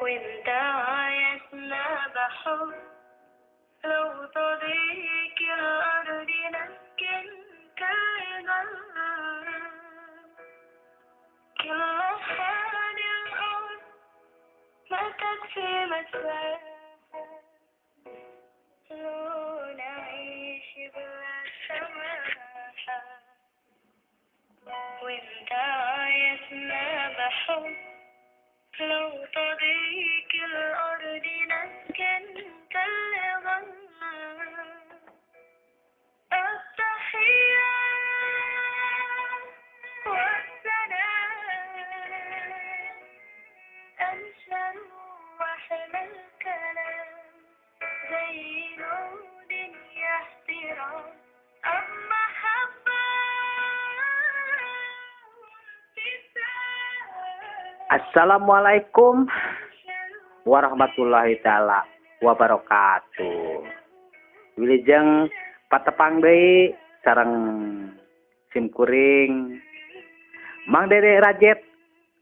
وانت عايزنا بحب لو تضيق الأرض نسكن كل هذه الأرض ما تكفي مساحة لو نعيش بلا سماحة وانت عايزنا بحب لو تضيق الأرض نسكن كالغم التحية والسلام أنشر وأحلى الكلام زي نود احترام محبة Assalamualaikum warahmatullahi taala wabarakatuh. Wilujeng patepang deui sareng simkuring Mang Dede Rajet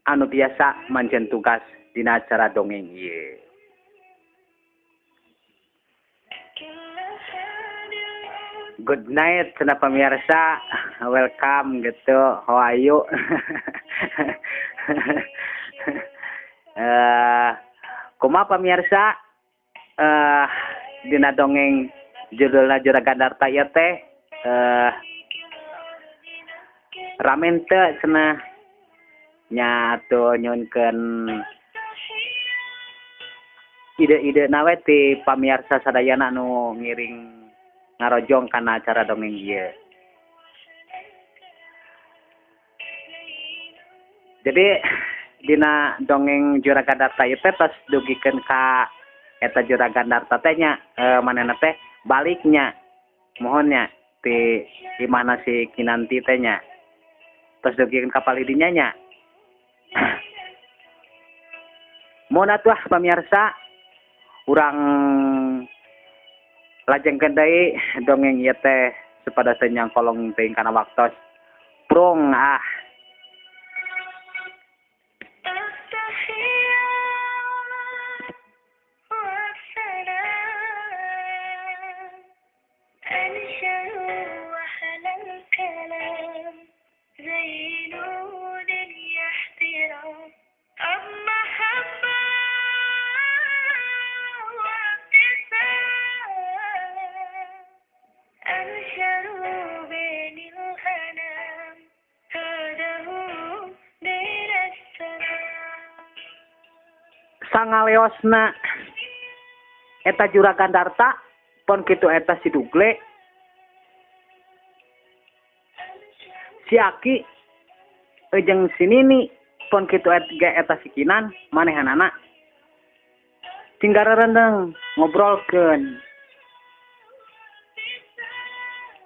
anu biasa manjen tugas dina acara dongeng ieu. Good night cenah pamirsa, welcome gitu, how are you? Kumaha pamirsa, dina dongeng judulna Juragan Darta ieu teh ramen teu cenah nya atuh nyunkeun ide-ide nawe ti pamirsa sadayana anu ngiring ngarojong kana acara dongeng ieu. Jadi dina dongeng Juragan Darta ieu teh tos dugikeun ka eta Juragan Darta teh nya manehna teh baliknya mohonnya ti imahna si Kinanti teh nya. Tos dugikeun ka palidinya nya. Mohon atuh pamirsa urang lajengkeun deui dongeng ieu teh supados teu nyangkolong teuing kana waktos. Prung ah. Sangaleosna eta Juragan Darta pon kitu eta si Dugle si Aki jeung si Nini pon kitu eta si Kinan manehanana tinggal rendeng ngobrolkeun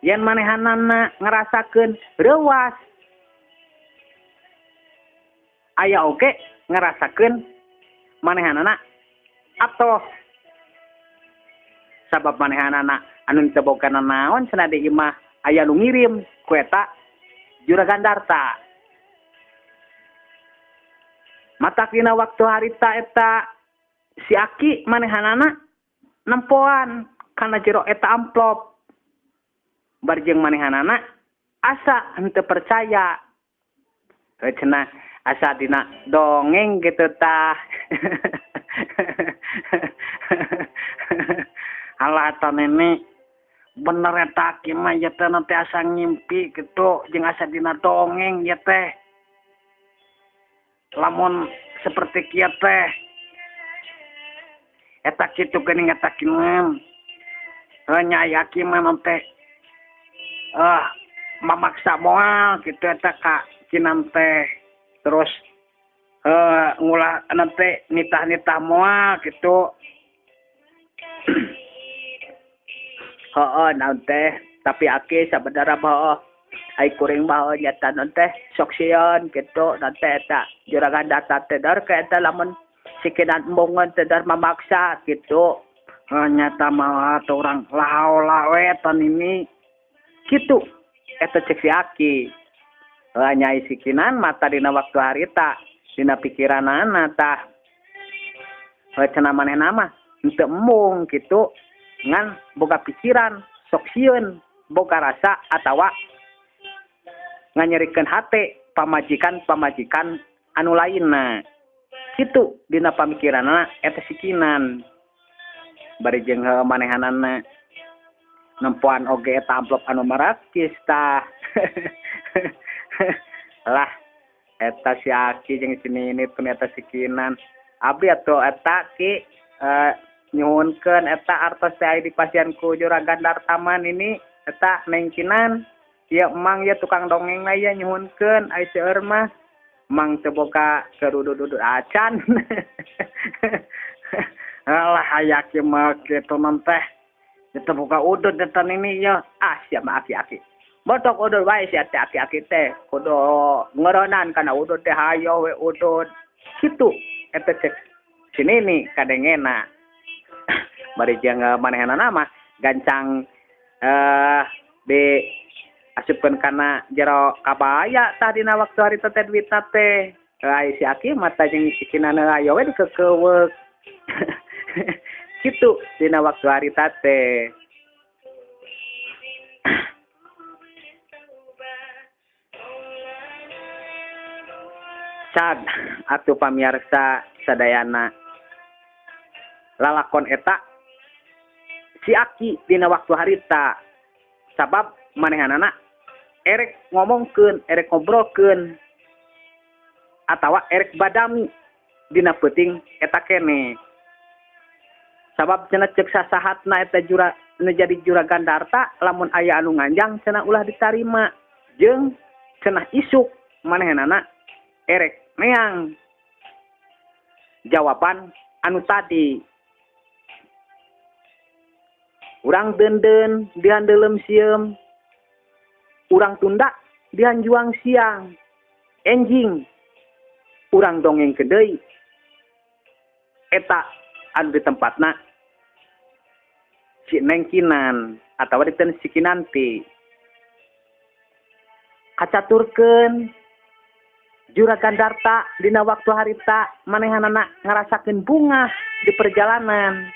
yen manehanana ngarasakeun reuas aya oge ngarasakeun manehanana atoh sabab manehanana anu teu boga naon cenah deui mah aya nu ngirim ku eta Juragan Darta. Matak dina waktu harita eta si Aki manehanana nempoan kana jero eta amplop. Barjeng manehanana asa henteu percaya. Cenah asa dina dongeng gitu tah. Alah eta nene bener eta Aki mah ya teh nanti asa ngimpi gitu jeung asa dina dongeng ya teh. Lamun seperti kieu teh eta kitu geuning eta kineum. Nya aya Aki mah teh mamaksa moal gitu eta ka Kinan teh. Terus ngulah nanti nitah-nitah moal gitu. Naon teh tapi Aki sabadara bae ai kuring bae nyata naon teh sok sieun gitu nanti eta Juragan Darta teh dar ka eta lamun si Kinan embongeun teh dar mamaksa gitu. Nyata mah orang lao-lao eta nini gitu eta cek si Aki. Nyai si Kinan mata dina waktu harita dina pikiranana tah cenah manehna mah henteu embung kitu ngan boga pikiran sok sieun boga rasa atawa nganyerikeun hate pamajikan anu lainna kitu dina pamikiranna eta sikinan bari jeung manehanana nempoan oge eta amplop anu marakis tah lah eta si Aki jeung si Nini ternyata sikinan abdi atuh eta ki nyuhunkeun eta artos teh aya di pasianku Juragan Dartaman ini eta nengkinan ieu emang ya tukang dongengna ya nyuhunkeun aya seueur mah emang teu boga kerudu-dudu acan alah aya kieu mah kitu non teh teu boga udud eta ini ya sia mah Aki botok udud wae si Aki teh kudu ngeureunaan kana udud teh hayo we udud kitu eta cek sini nih kadengena bari jeung manehanana mah gancang di asupkeun kana jero kabaya tah dina waktu harita teh duitna teh ai si Aki mata jeung sikinana ayo we dikekeuweuk kitu dina waktu harita teh cad atuh pamirsa sadayana lalakon eta si Aki dina waktu harita sabab manehanana erek ngomongkeun erek ngobrolkeun atawa erek badami dina peuting eta kene sabab cenah ceuk sasahatna eta nu jadi Juragan Darta lamun aya anu nganjang cenah ulah ditarima jeung cenah isuk manehanana erek neang jawaban anu tadi urang denden dian deulem sieum urang tunda dian juang siang enjing urang dongengkeun deui eta anu di tempatna si nengkinan atawa diteun si kinanti kacaturkeun Juragan Darta dina waktu harita manehanana ngarasakeun bungah di perjalanan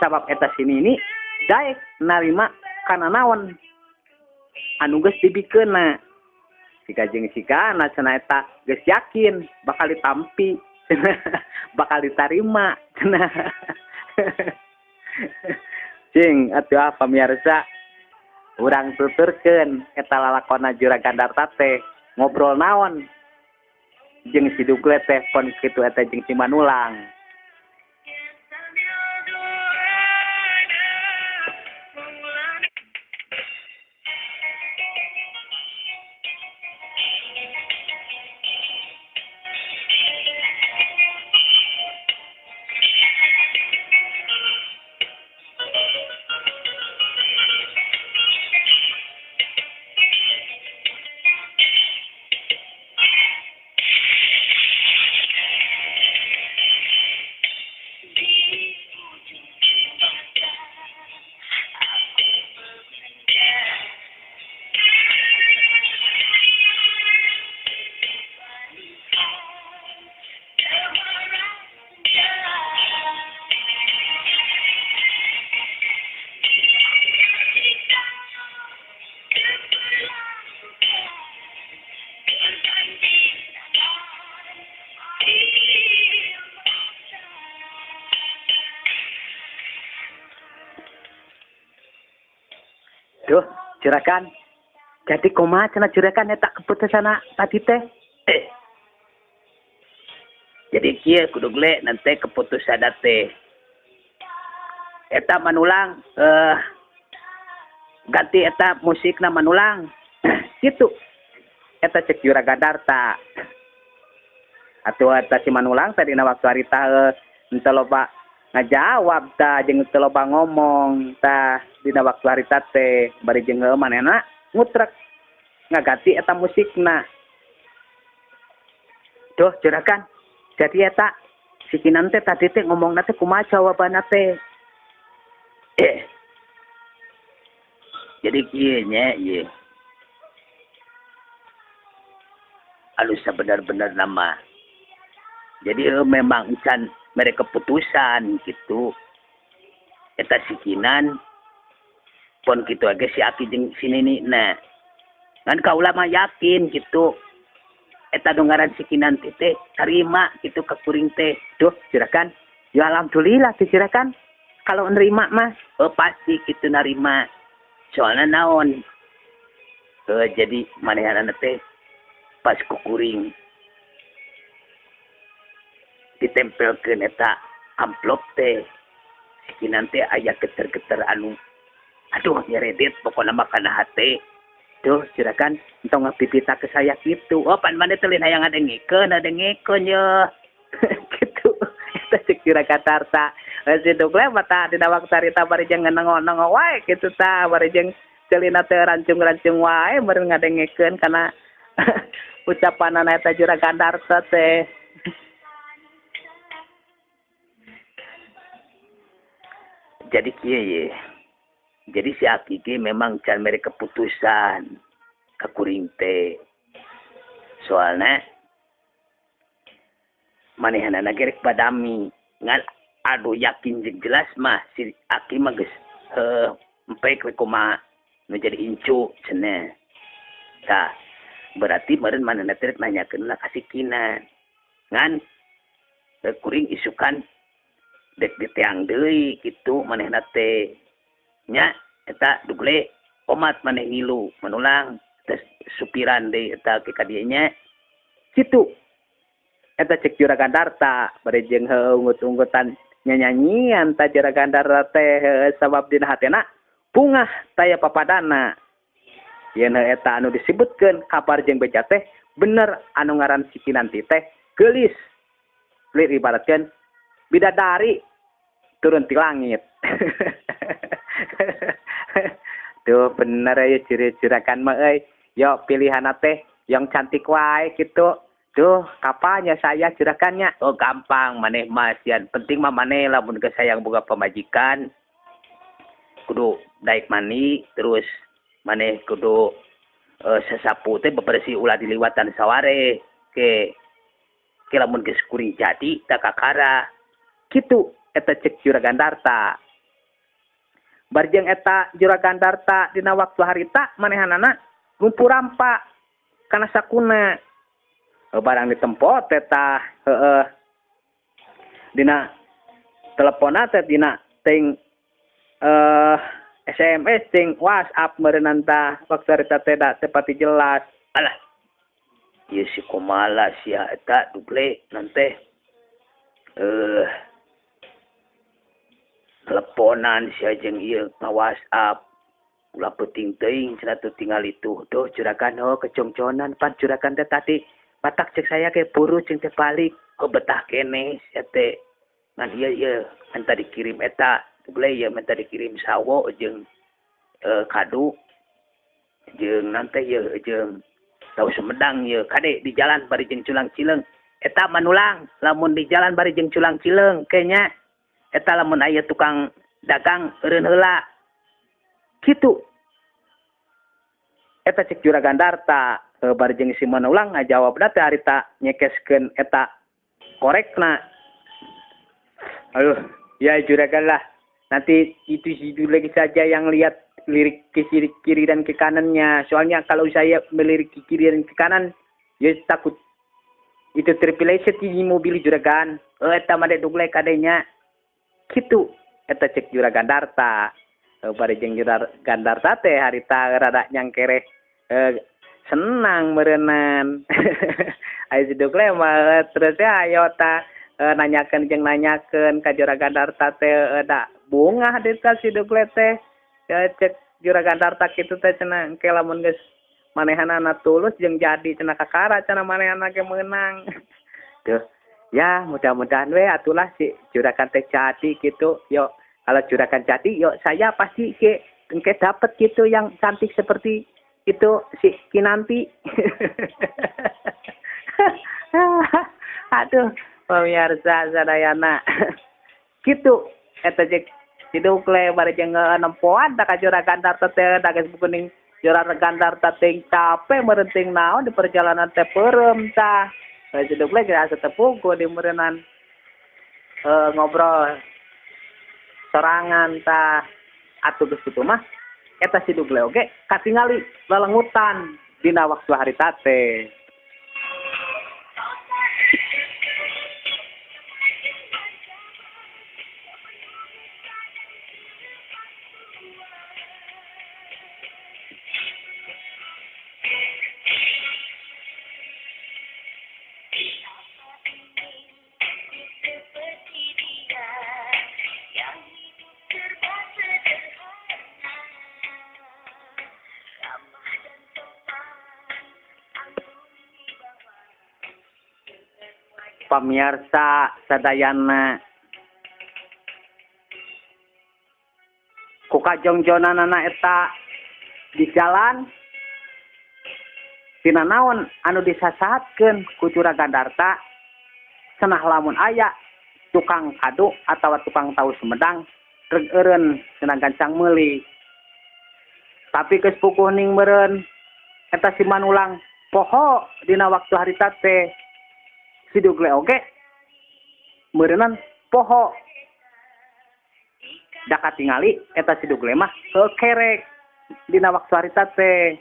sabab eta sini ini daek narima kana naon anu geus dibikeunna sika jeung sikana cenah eta geus yakin bakal ditampi bakal ditarima cenah cing atuh pamirsa urang tuturkeun eta lalakonna Juragan Darta teh ngobrol naon jeung si Dugle teh pon kitu eta jeung si Manulang Duh, Juragan. Jadi kumaha cenah Juragan eta keputusana tadi teh? Jadi kieu kudu gle nanti keputusan teh. Eta Manulang ganti eta musikna Manulang. Gitu. Eta cek Juragan Darta. Atuh eta si Manulang tadi dina waktu harita henteu loba ngajawab tah jeung teu loba ngomong tah dina waktu harita teh bari jeung manehna ngutrek ngaganti eta musikna. Duh Juragan, jadi eta si Kinan teh tadi teh ngomongna teh kumaha jawabanna teh? Jadi kieu nya ieu. Anu sabenar-benar nama. Jadi memang can mereka keputusan gitu. Eta sikinan pon gitu aja si Aki jeung si Nini nah. Kan kaula mah yakin gitu. Eta dongaran sikinan teh terima gitu ke kuring teh. Duh, juragan. Ya alhamdulillah tuh juragan. Kalau nerima mah pasti gitu nerima. Soalnya naon? Jadi manehanana teh pas kukuring ditempelkeun eta amplop teh. Sikinan teh aya geter-geter anu aduh nyeredit pokoknya makan hati. Duh, juragan, entong ngapipita ke saya gitu. Oh, pan mana telin hayang ngadengikeun ya. Gitu. Eta cek juragan tarta. Si Dugle mata dina waktu harita bari jeung ngenong-nong wae gitu ta, bari jeung celina teh rancung-rancung wae meureun ngadengikeun kana ucapanana eta juragan tarta teh. Jadi kieu ye. Jadi si Aki ge memang can mere keputusan ka kuring teh. Soalna manehanana gerek padami ngan aduh yakin jeung jelas mah si Aki mah geus empek we kumaha nu jadi incu cenah. Tah berarti meureun manehna teh nanyakeun ka sikinan. Ngan kuring isukan dek diteang deui kitu manehna teh. Nya eta Dugle omat maneh ngilu menulang tes supiran deui eta ke ka dieu nya. Kitu. Eta cek juragan darta bari jeung heunggut-unggutan nyanyian ta juragan darta teh sabab dina hatena bungah taya papadana. Yen eta anu disebutkeun kabar jeung beja teh bener anu ngaran sikinan teh geulis. Lir ibaratkeun bidadari turun ti langit. Tuh bener ya juragan mah euy. Yo pilihan teh yang cantik wae gitu. Duh, kapanya saya juragannya. Oh gampang maneh mah sian. Penting mah maneh lamun geus sayang boga pamajikan. Kudu daek mani terus maneh kudu sesapu teh bebersih ulah diliwatan saware ke lamun geus kuring jadi da kakara. Kitu eta cek juragan darta. Barjeng eta juragan darta dina waktu harita manehanana ngumpul rampa kana sakuna. Barang ditempo eta dina telepona teh dina ting SMS ting WhatsApp meureunna tah waktu harita teh da tepati jelas. Alah. Ieu si kumala sia eta Dugle nante teleponan sia jeung ieu ka WhatsApp ulah penting teuing cenah teu tinggal itu. Duh juragan kecongconan pan juragan teh tadi batak cek saya ke buru jeung teh balik betah kene sia teh ngan ieu minta dikirim eta Dugle ieu minta dikirim sawo jeung kadu jeung nanti ieu jeung tahu Sumedang ieu kade di jalan bari jeung Culang Cileung eta manulang lamun di jalan bari jeung Culang Cileung kayaknya eta lamun aya tukang dagang eureun heula. Kitu. Eta cek juragan darta bari jeung si manulang ngajawabna teh harita nyekeskeun eta korekna. Aduh, ya juragan lah. Nanti itu lagi saja yang lihat lirik ke kiri dan ke kanannya. Soalnya kalau saya melirik ke kiri dan ke kanan, ya takut itu terpeleset di mobil juragan. Eta made Dugle kadenya. Kitu eta cek juragan darta. Bari jeung juragan darta teh harita rada nyangkereh senang meureunan. Aya si Dugle mah terus ayo ta nanyakeun jeung nanyakeun ka juragan darta teh da bungah deui si Dugle teh. Cek juragan darta kitu teh cenah engke lamun geus manehanana tulus jeung jadi cenah kakara cenah manehanana ge meunang. Tuh. Ya, mudah-mudahan we atulah si juragan teh jadi gitu. Yuk, kalau juragan jadi, yuk saya pasti engke dapat gitu yang cantik seperti itu si Kinanti. Aduh, pemirsa sadayana. Gitu, eta cek si Dugle bari jeung nempoan da ka juragan darta teh da geus kuning juragan darta teh capek meureun ting naon di perjalanan teh peureum tah. Si Dugle geus asa tepungku di meureunan. ngobrol sorangan ta atuh geus kitu mah eta si Dugle oge katingali lelengutan dina waktu harita teh. Seperti dia yang hidup serba sederhana, ramah dan sopan, anggun di bawah. Pamirsa sadayana ku kajongjonanana eta di jalan tina naon anu disasahatkeun ku Juragan Darta cenah lamun aya tukang kado atawa tukang tahu Sumedang reg eureun cenah gancang meuli. Tapi geus puguh ning meureun eta si Manulang poho dina waktu harita teh si Dugle oge meureunan poho. Da katingali eta si Dugle mah kerek dina waktu harita teh.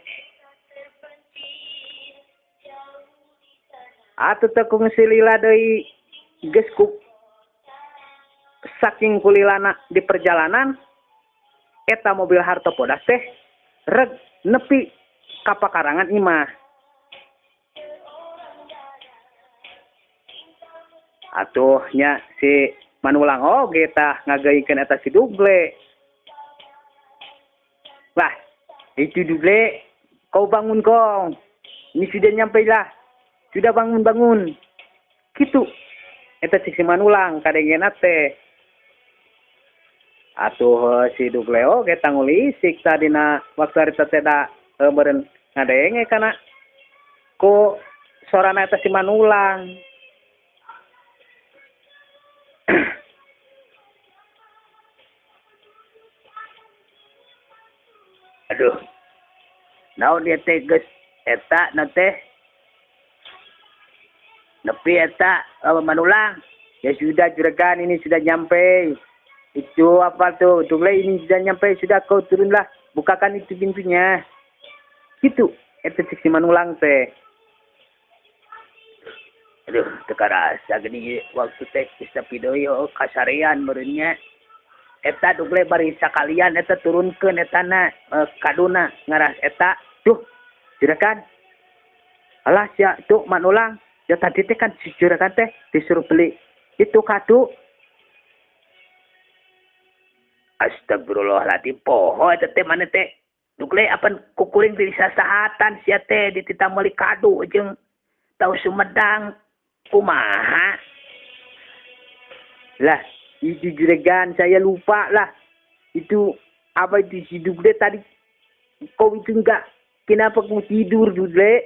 Atuh teh kung silila deui geus ku saking kulilana di perjalanan eta mobil hartopodas teh reg nepi ka pakarangan imah. Atuh nya si Manulang oge tah ngagayikeun eta si Dugle. Wah, itu Dugle, kau bangun kong. Ini sudah nyampe lah. Sudah bangun. Gitu. Eta si Manulang kadengena teh. Atuh si Dugle oge tangulisik tadina waktu harita teh da meureun ngadenge kana ku sorana eta si Manulang. Aduh. Naon dia teh geus eta na teh nepi eta Manulang. Ya sudah Juragan ini sudah nyampe. Itu apa tuh? Dugle ini sudah nyampe, sudah kau turunlah. Bukakan itu pintunya. Gitu. Eta si Manulang teh. Aduh, teka rasa gini waktu teh bisa video kasarean meureunnya. Eta Dugle bari sakalian eta turunkeun etana kaduna ngaras eta. Duh, Juragan. Alah sia tuh Manulang. Ya tadi teh kan si Juragan teh disuruh beli itu kado. Astagfirullahaladzim, poho eta teh mana teh. Dugle apan kukuring di sasahatan sia teh dititah meuli kado jeung tahu Sumedang. Kumaha? Lah, itu Juragan saya lupa lah. Itu apa itu si Dugle tadi kau itu enggak kenapa kau tidur Dugle?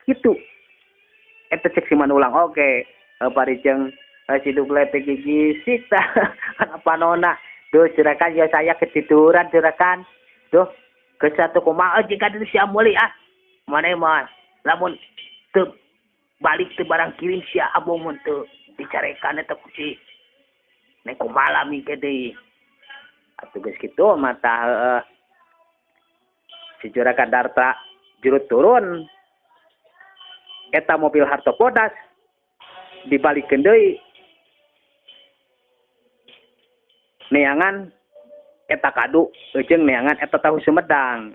Gitu. Eta cek si Manulang oke. Bari jeung si Dugle teh gigisik tah. Kenapa nona? Duh Juragan ya saya ketiduran Juragan. Duh ke satu kumaha jika di si Amuli ah. Mane mah lamun teu balik teu barang kirim si abong mun teu dicarekan eta ku si nek kumaha mingke deui. Atuh geus kitu mata si Juragan Darta jurut turun eta mobil hartopodas dibalikeun deui neangan eta kado jeung neangan eta tahu Sumedang.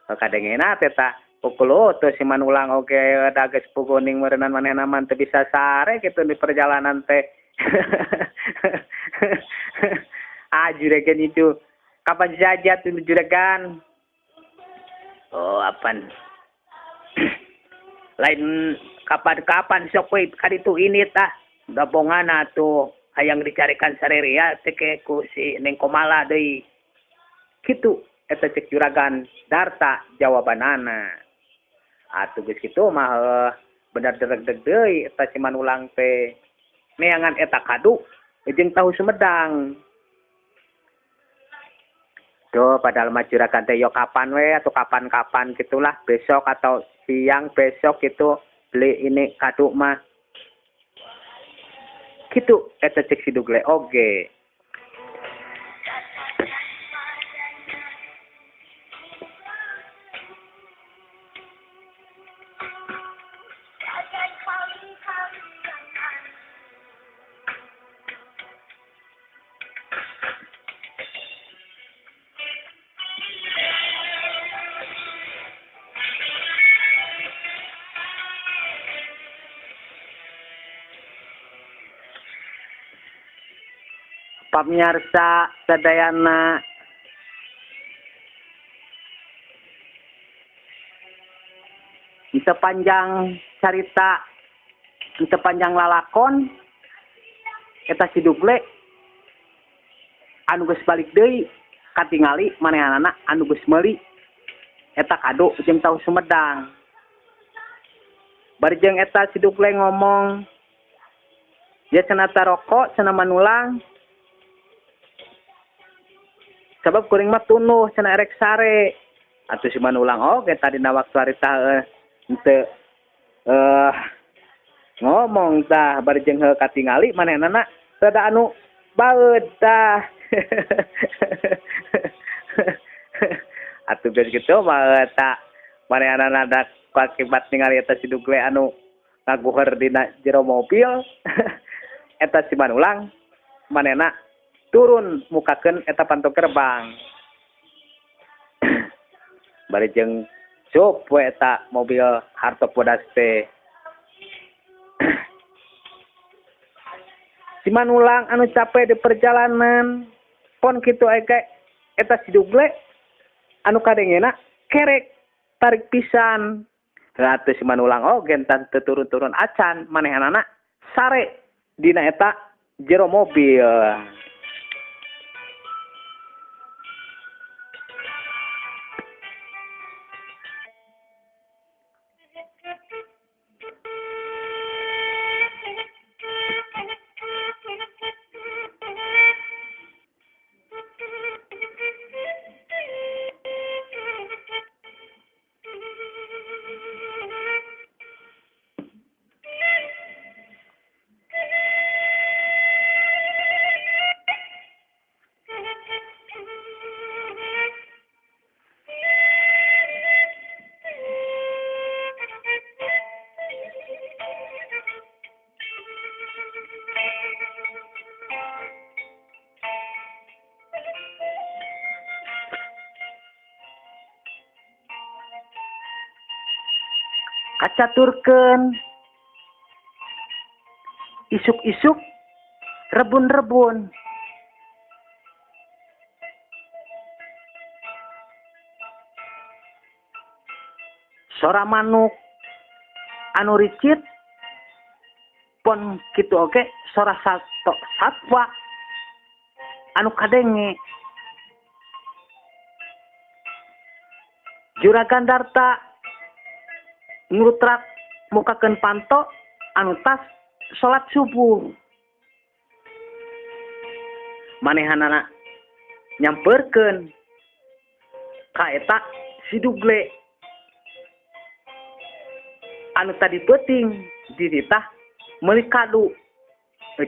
Kadengena eta pukul tuh si Manulang oge da geus puguning meureunnan manehna man teu bisa sare kitu di perjalanan teh. Juragan itu kapan saja tuh Juragan. Oh apan lain kapan-kapan sok we kaditu ini tah gabongan atuh hayang dicarikan sarerea teh ku si Neng Komala deui. Kitu eta cek Juragan Darta jawabanana. Atuh geus kitu mah bener dereg-deg deui eta si Manulang teh neangan eta kado jeung tahu Sumedang. Duh padahal mah Juragan teh yo kapan we atau kapan-kapan gitulah besok atau siang besok gitu beli ini kado mah. Kitu eta cek si Dugle oge. Pamirsa sadayana sepanjang cerita sepanjang lalakon eta si Dugle anu geus balik deui katingali manehanana anu geus meuli eta kado jeung tahu Sumedang. Bari jeung eta si Dugle ngomong ya cenah rokok cenah manulang sabab kuring mah tunuh cenah erek sare atuh si manulang oge tadi na waktu harita henteu ngomong tah bari jeung heuh katingali manehna rada anu baeud tah atuh geus kitu mah eta manehna rada akibat ningali eta si Dugle anu ngaguheur dina jero mobil eta si manulang manehna turun mukakeun eta panto gerbang. Bari jeung cup we eta mobil hartop bodas teh. Si manulang anu capek di perjalanan pon kitu ege eta si Dugle anu kadengena kerek tarik pisan. Atuh si manulang oge entan teu turun-turun acan manehanana sare dina eta jero mobil. Kacaturkeun isuk-isuk rebun-rebun sora manuk anu ricit pon kitu oge sora satwa anu kadenge Juragan Darta ngurutrak mukakeun panto anu tas salat subuh. Manehanana nyamperkeun ka eta si Dugle anu tadi peuting dititah meuli kado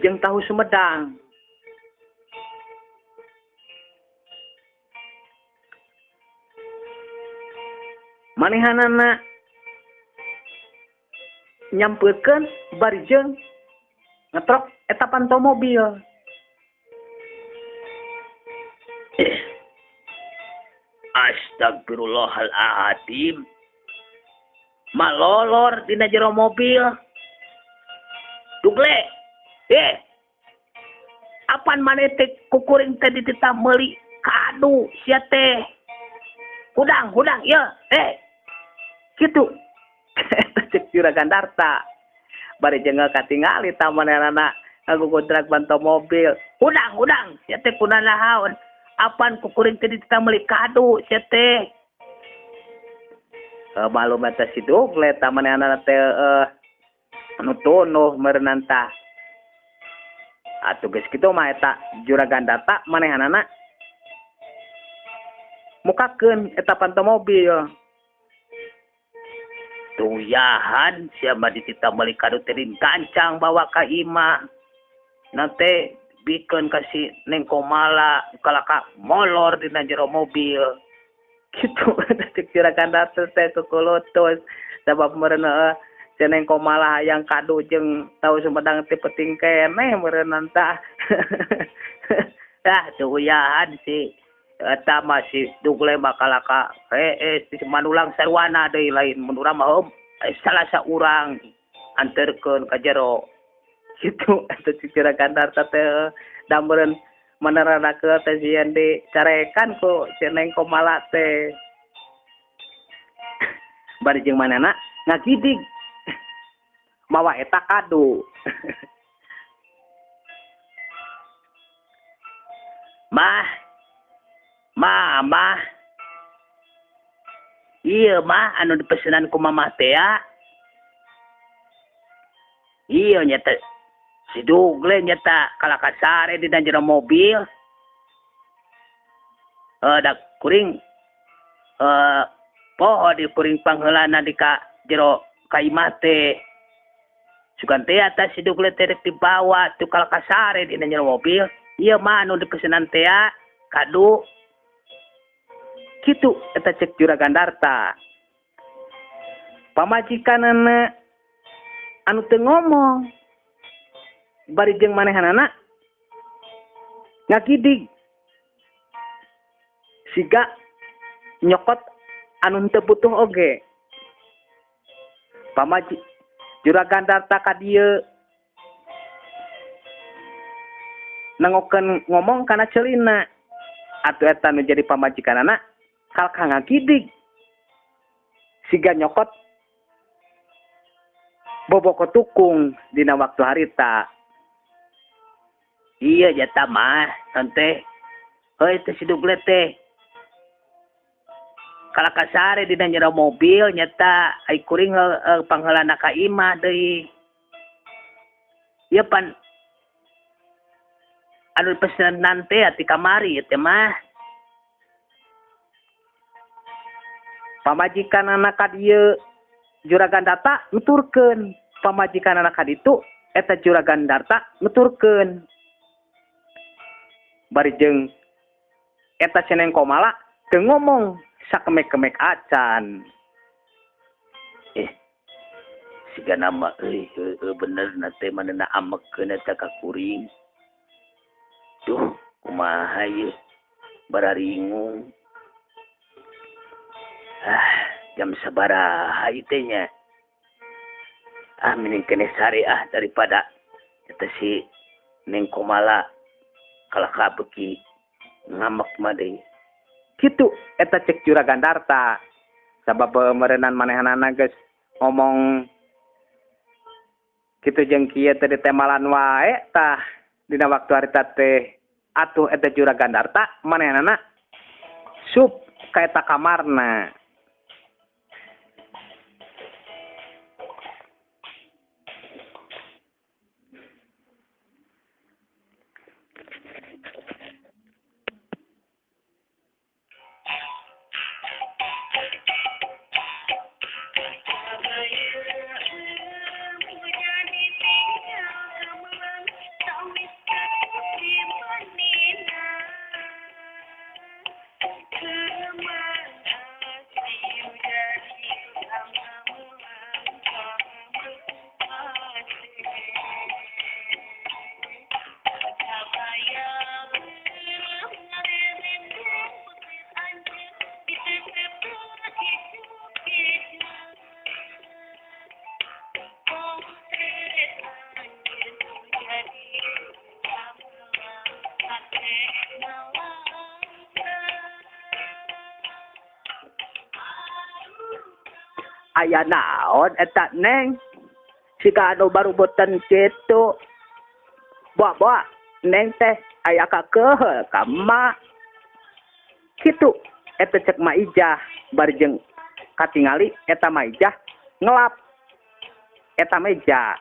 jeung tahu Sumedang. Manehanana nyampeurkeun bari jeung ngetrok eta panto mobil. Astagfirullahaladzim. Malolor dina jero mobil. Dugle. Apan maneh teh kukuring teh dititah meuli kado sia teh. Hudang ya. Kitu. Cek Juragan Darta. Bari jeung katingali tamanana ngagugodrak bantu mobil. Hudang, sia teh kunaon? Apan kukuring teh dititah meuli kado sia teh. Malum eta si Dugle tamanana teh anu tunuh meureunna tah. Atuh geus kitu mah eta Juragan Darta manehanana mukakeun eta panto mobil. Tuyahan sia mah dititah meuli kado teh kancang bawa ka imah. nanti bikin kasih neng komala kalaka molor di jero mobil gitu. Cek juragan darta teh kekolotos sabab meureuh ceneng komala yang kado jeung tahu Sumedang teh penting keneh meureunna tah. Tah tuyahan sih eta masih dugle bakalaka manulang sarwana deui lain mun urang mah salah saurang anterkeun ka jero gitu. Eta juragan darta teh da meureun meneranakeun teh sieun dicarekan ku ceneng komala teh. Bari jeung manehna ngagidig mawa eta kado. Mah, iya mah anu dipesenan ku mamah teh ya. Iya nyata si Dugle nyata kalaka sare di jero mobil. Da kuring poho di kuring pangheulana di ka jero ka imah teh. Sugan teh eta si Dugle teh rek dibawa tu kalaka sare di jero mobil. Iya mah anu dipesenan teh ya kado. Kitu eta cek juragan darta. Pamajikanana anu teu ngomong bari jeung manehanana ngagidig siga nyokot anu teu butuh oge. Juragan darta ka dieu nangokeun ngomong kana ceulina atuh eta nu jadi pamajikanana kalka ngagidig siga nyokot boboko tukung dina waktu harita. Iya jata mah tante heuy teh si Dugle teh kalaka sare dina jero mobil nyata ai kuring pangheulana ka imah deui. Ieu pan anu pesenan teh ati kamari teh mah. Pamajikanana ka dieu juragan darta nuturkeun pamajikanana ka ditu eta juragan darta nuturkeun. Bari jeung eta ceneng komala teu ngomong sakemek-kemek acan. Siga nama bener na teh manehna amekeun eta ka kuring. Duh kumaha ieu bararingung. Jam sabaraha ieu teh nya. Mending kene sare daripada eta si neng komala kalaka beuki ngamek mah deui. Kitu eta cek juragan darta. Sabab meureunnan manehanana geus ngomong kitu jeung kieu teh ditemalan wae tah dina waktu harita teh atuh eta juragan darta manehanana sup ka eta kamarna. Aya naon eta neng siga anu barubutan kitu. Bawa neng teh aya ka keheul ka mak kitu eta cek Maijah. Bari jeung katingali eta Maijah ngelap eta meja.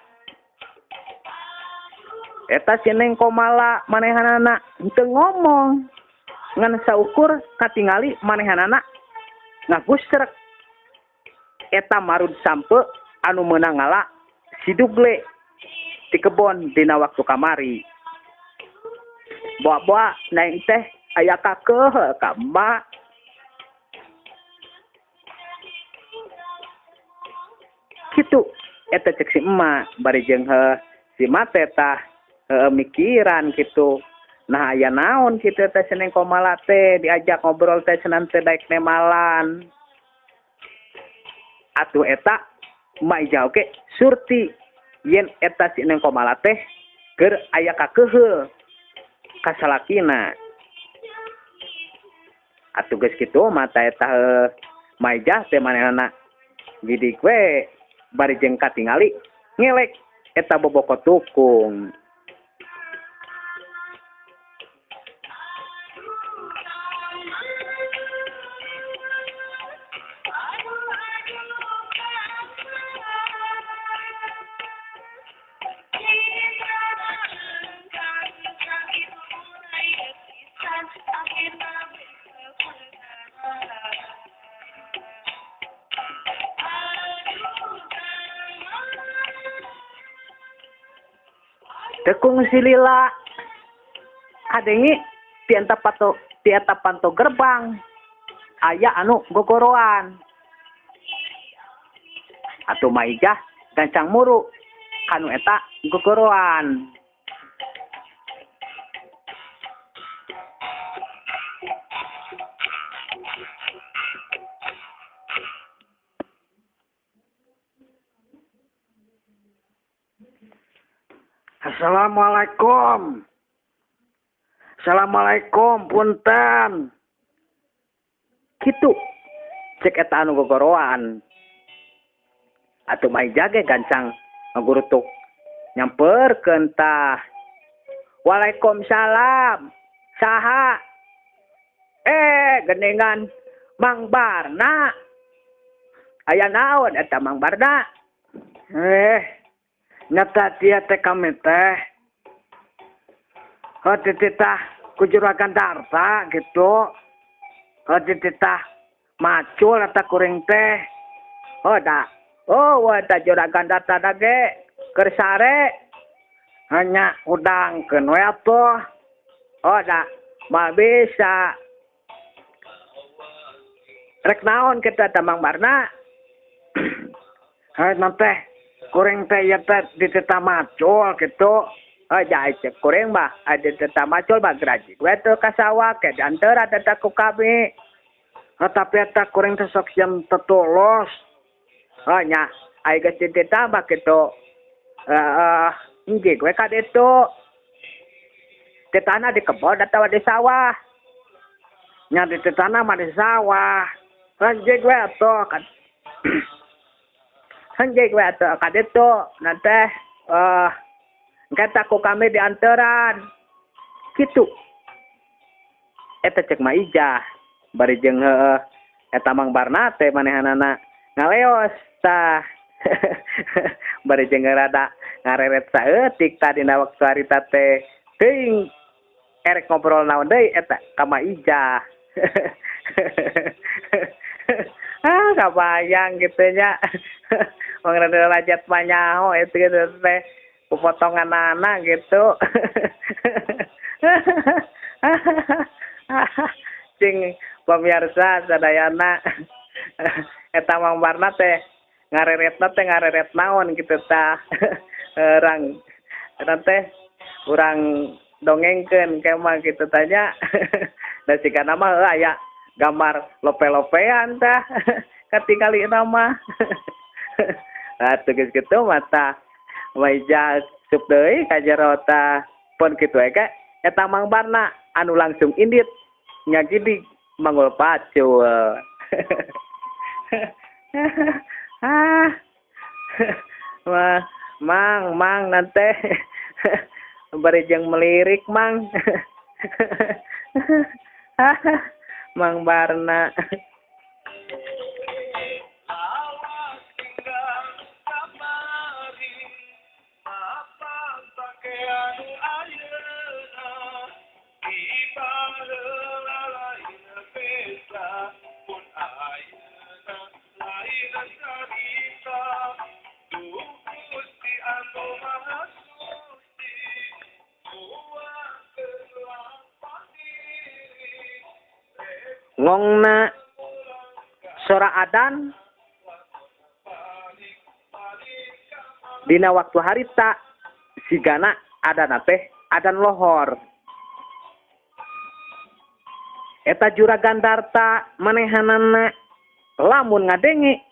Eta si neng komala manehanana henteu ngomong ngan saukur katingali manehanana ngagusrek. Eta marud sampe anu meunang ngala si Dugle di kebon dina waktu kamari. bawa neng teh aya kakeuh ka emak. Kitu eta cek si emak bari jeung si mate tah mikiran gitu. Nah aya naon kitu teh seneng komala teh diajak ngobrol teh senan teh daek nemalan. Atuh eta emak ija oge surti yen eta si neng komala teh keur aya kakeuh ka salakina. Atuh geus kitu mata eta maijah teh manehna bidik we bari jeung katingali ngelek eta boboko tukung. Tekung si lila adengi tianta panto gerbang aya anu gogoroan. Atuh maijah gancang muru kanu eta gogoroan. Assalamualaikum. Assalamualaikum punten. Kitu cek eta anu gogoroan. Atuh maijah ge gancang ngagurutuk nyamperkeun tah. Waalaikumsalam. Saha? Geningan Mang Barna. Aya naon eta Mang Barna? Nyata dia teh kami teh. Titah ku Juragan Darta gitu. Titah macul eta kuring teh. Eta Juragan Darta dage keur sare. Hanya udangkeun we atuh. Mal bisa. Rek naon kita teh Mang Barna? Nanti kuring teh ya teh dititah macul gitu. Jai cek kuring mah ada dititah macul mah graji. We teu ka sawah ke diantara teteh ku kami. Tapi eta kuring teh sok jam tetulus. Nya ai geus dititah mah kitu. Injig we ka ditu. Titahna di kebon atawa di sawah. Nya dititahna mah di sawah. Anjig we atuh kan. Hanjay gue atau kadeto nanti kata ku kami diantaran gitu. Eta cek maijah bari jeung eta Mang Barna teh manehanana ngaleos tah. Bari jeung rada ngareret saeutik tadi dina waktu harita teh teuing erek ngobrol naon deui eta ka maijah. Kabayang gitu nya. Mengenai rajat panyaho itu gitu teh potongan anak gitu. Cing pemirsa sadayana eta Mang Barna teh ngareret naon gitu tah. Orang teh urang dongengkeun kemah gitu tanya. Da sikana mah aya gambar lope-lopean tah katingali nama. Tugas gitu mata maijah sup deui ka jero tah pun kitu ege eta Mang Barna anu langsung indit nya gidi mangul pacul. Mang nanti bari jeung melirik Mang. Mang Barna. ngongna sora adan dina waktu harita sigana adana teh adan lohor. Eta juragan darta manehanana lamun ngadenge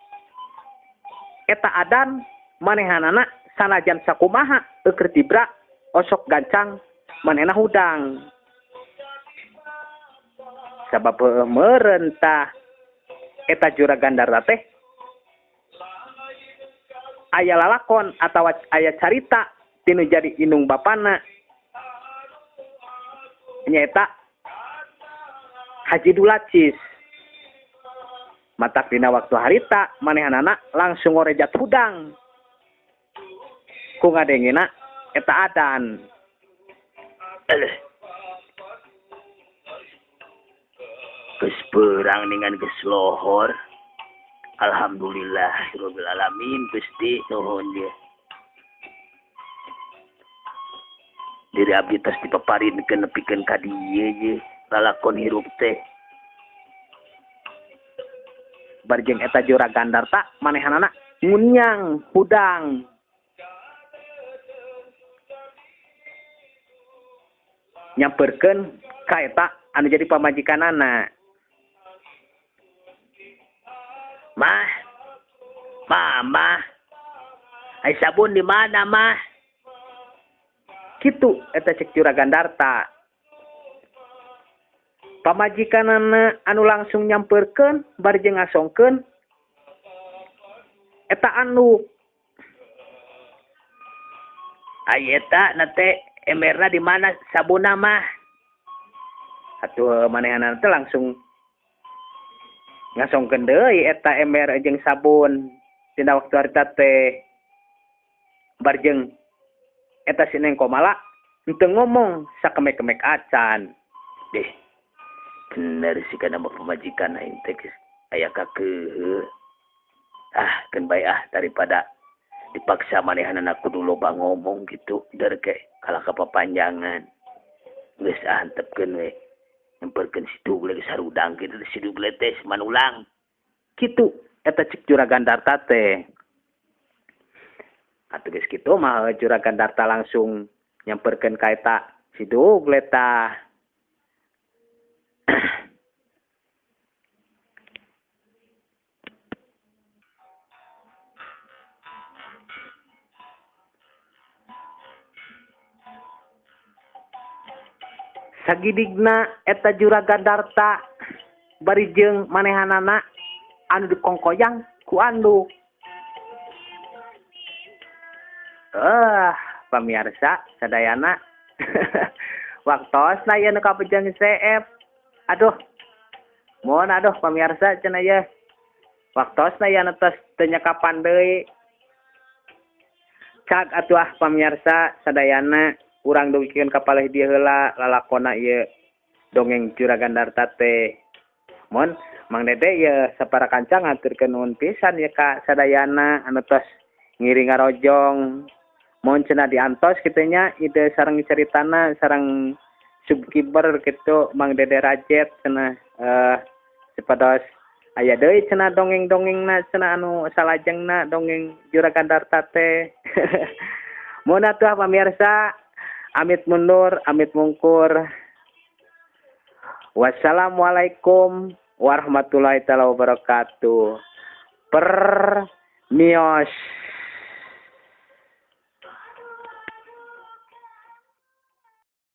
eta adan manehanana sanajan sakumaha keur tibra osok gancang manehna hudang. Sabab meurentah eta juragan darta teh aya lalakon atawa aya carita tinu jadi indung bapana nyaeta Haji Dulacis. Matak dina waktu harita manehanana langsung ngorejat hudang ku ngadengena eta adan. Geus peurang dengan geus lohor. Alhamdulillahirabbil alamin Gusti nuhun ye. Diri abdi tos dipaparinkeun nepikeun ka dieu ye lalakon hirup teh. Barjeng eta juragan darta manehanana ngunyang hudang. Nyamperkeun ka eta anu jadi pamajikanana. Mah, mama, ai sabun di mana mah? Kitu eta cek juragan darta. Pamajikanana anu langsung nyamperkeun barjeng ngasongkeun eta anu Ai eta nate emberna di mana sabunna mah? atuh manehanana teh langsung ngasongkeun deui eta ember jeung sabun dina waktu harita teh. Barjeng eta si Neng Komala henteu ngomong sakemek-kemek acan. Deh, bener sih kana pamajikan aing teh aya kakeuh. Keun bae daripada dipaksa manehanana kudu loba ngomong gitu der ke kalah kapapanjangan. Geus antepkeun we. Nyamperkeun si Dugle geus sarudang kitu si Dugle teh manulang. Kitu eta cek juragan darta teh. Atuh geus kitu mah juragan darta langsung nyamperkeun ka eta si Dugle tah. Sagidigna eta juragan darta bari jeung manehanana anu dikongkoyang ku anduk. Pamirsa sadayana waktosna ieu nu kabejang CF. Aduh. Mohon aduh pamirsa cenah ye. Waktosna ieu anu tos teu nyakapan deui. Cag atuh pamirsa sadayana urang dugikeun ka palih dieu heula lalakonna ieu dongeng juragan darta teh. Mun Mang Dede ye sapara kancang ngaturkeun nuhun pisan ye ka sadayana anu tos ngiring ngarojong. Mun cenah diantos kitu nya ide sareng caritana sareng subkiber kitu Mang Dede Rajet cenah supados aya deui cenah dongeng-dongengna cenah anu salajengna dongeng juragan darta teh. Mun atuh pamirsa amit mundur, amit mungkur. Wassalamualaikum warahmatullahi taala wabarakatuh. Permios.